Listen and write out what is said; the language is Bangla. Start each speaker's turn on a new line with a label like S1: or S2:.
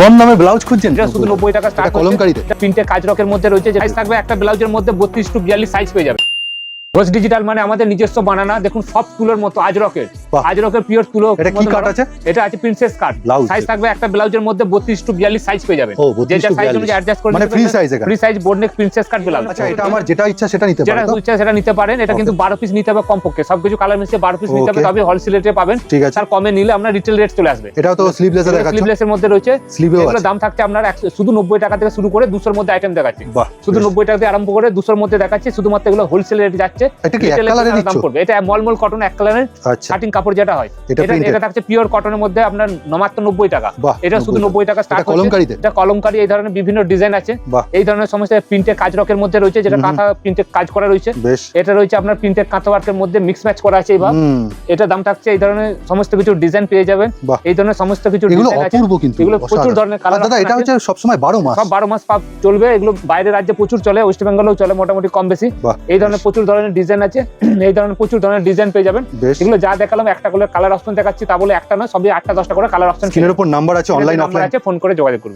S1: কম দামে ব্লাউজ খুঁজছেন?
S2: এটা শুধু 90 টাকা স্টার্ট।
S1: কলমকারীতে
S2: এটা প্রিন্টে কাজরকের মধ্যে রয়েছে, সাইজ থাকবে একটা ব্লাউজের মধ্যে 32 টু 42 সাইজ পেয়ে যাবে। ঘোষ ডিজিটাল মানে আমাদের নিজস্ব বানানা, দেখুন সব তুলোর মতো আজরকের,
S1: বাহ।
S2: আজরকের পিওর তুলো।
S1: এটা কি কাট আছে?
S2: এটা আছে প্রিন্সেস কাট।
S1: ব্লাউজ
S2: সাইজ থাকবে একটা ব্লাউজের মধ্যে 32 টু 42 সাইজ পেয়ে যাবেন।
S1: ও 32
S2: যেটা
S1: টু
S2: সাইজ
S1: 42
S2: অনুযায়ী অ্যাডজাস্ট করে
S1: মানে ফ্রি সাইজ এখানে।
S2: ফ্রি সাইজ বোর্ড নেক প্রিন্সেস কাট ব্লাউজ।
S1: আচ্ছা, এটা আমার যেটা ইচ্ছা সেটা নিতে
S2: যেটা
S1: পারি তো?
S2: ইচ্ছা সেটা নিতে পারেন। এটা কিন্তু 12 পিস নিতে হবে কমপক্ষে, সবকিছু কালার মিশিয়ে 12 পিস নিতে হবে,
S1: Okay.
S2: তবে হোলসেল রেটে পাবেন।
S1: ঠিক আছে।
S2: তার কমে নিলে আপনার রিটেল রেট চলে আসবে।
S1: এটাও তো স্লিভলেসে দেখাচ্ছ?
S2: স্লিভলেসের মধ্যে রয়েছে।
S1: স্লিভেও
S2: এগুলো
S1: আছে।
S2: দাম থাকছে আপনার শুধু 90 টাকা থেকে শুরু করে 200 এর মধ্যে আইটেম দেখাচ্ছি।
S1: বাহ,
S2: শুধু
S1: বেশ।
S2: 90 টাকা থেকে আরম্ভ করে 200 এর মধ্যে দেখাচ্ছি। শুধুমাত্র এগুলো হোলসেল রেট যাচ্ছে।
S1: এটা কি এক
S2: Retail এ
S1: কালারে
S2: দাম
S1: দিচ্ছ?
S2: পড়বে। এটা মলমল কটন এক কালারের
S1: আচ্ছা,
S2: কাটিং কাপড় যেটা হয়।
S1: এটা
S2: এটা
S1: printed?
S2: এটা থাকছে পিওর কটনের মধ্যে আপনার মাত্র 90 টাকা।
S1: বাহ,
S2: এটা শুধু 90 টাকা স্টার্ট।
S1: এটা কলমকারীতে?
S2: এটা কলমকারী, এই ধরনের বিভিন্ন ডিজাইন আছে।
S1: বাহ,
S2: এই ধরনের সমস্ত প্রিন্টে কাজরকের মধ্যে রয়েছে, যেটা কাঁথা প্রিন্টে কাজ করা রয়েছে।
S1: বেশ।
S2: এটা রয়েছে আপনার প্রিন্টেড কাঁথা ওয়ার্কের মধ্যে মিক্স ম্যাচ করা আছে এইভাবে। এটা দাম থাকছে, এই ধরনের সমস্ত কিছু ডিজাইন পেয়ে যাবেন।
S1: বাহ।
S2: এই ধরনের সমস্ত কিছু
S1: এগুলো
S2: ডিজাইন আছে।
S1: অপূর্ব কিন্তু,
S2: এগুলো প্রচুর
S1: অসাধারণ।
S2: ধরনের
S1: আর
S2: কালার।
S1: দাদা এটা হচ্ছে সবসময় 12 মাস?
S2: সব 12 মাস চলবে। এগুলো বাইরের রাজ্যে প্রচুর চলে, ওয়েস্ট বেঙ্গলেও চলে মোটামুটি কম বেশি।
S1: বাহ,
S2: এই ধরনের প্রচুর ধরনের ডিজাইন আছে। এই ধরনের প্রচুর ধরনের ডিজাইন পেয়ে যাবেন।
S1: বেশ।
S2: এগুলো যা দেখালাম একটা করে কালার অপশন দেখাচ্ছি, তা বলে একটা নয়, সবই 8টা 10টা করে কালার অপশন।
S1: স্ক্রিনের উপর নাম্বার আছে, অনলাইন অফলাইন
S2: আছে, ফোন করে যোগাযোগ করুন।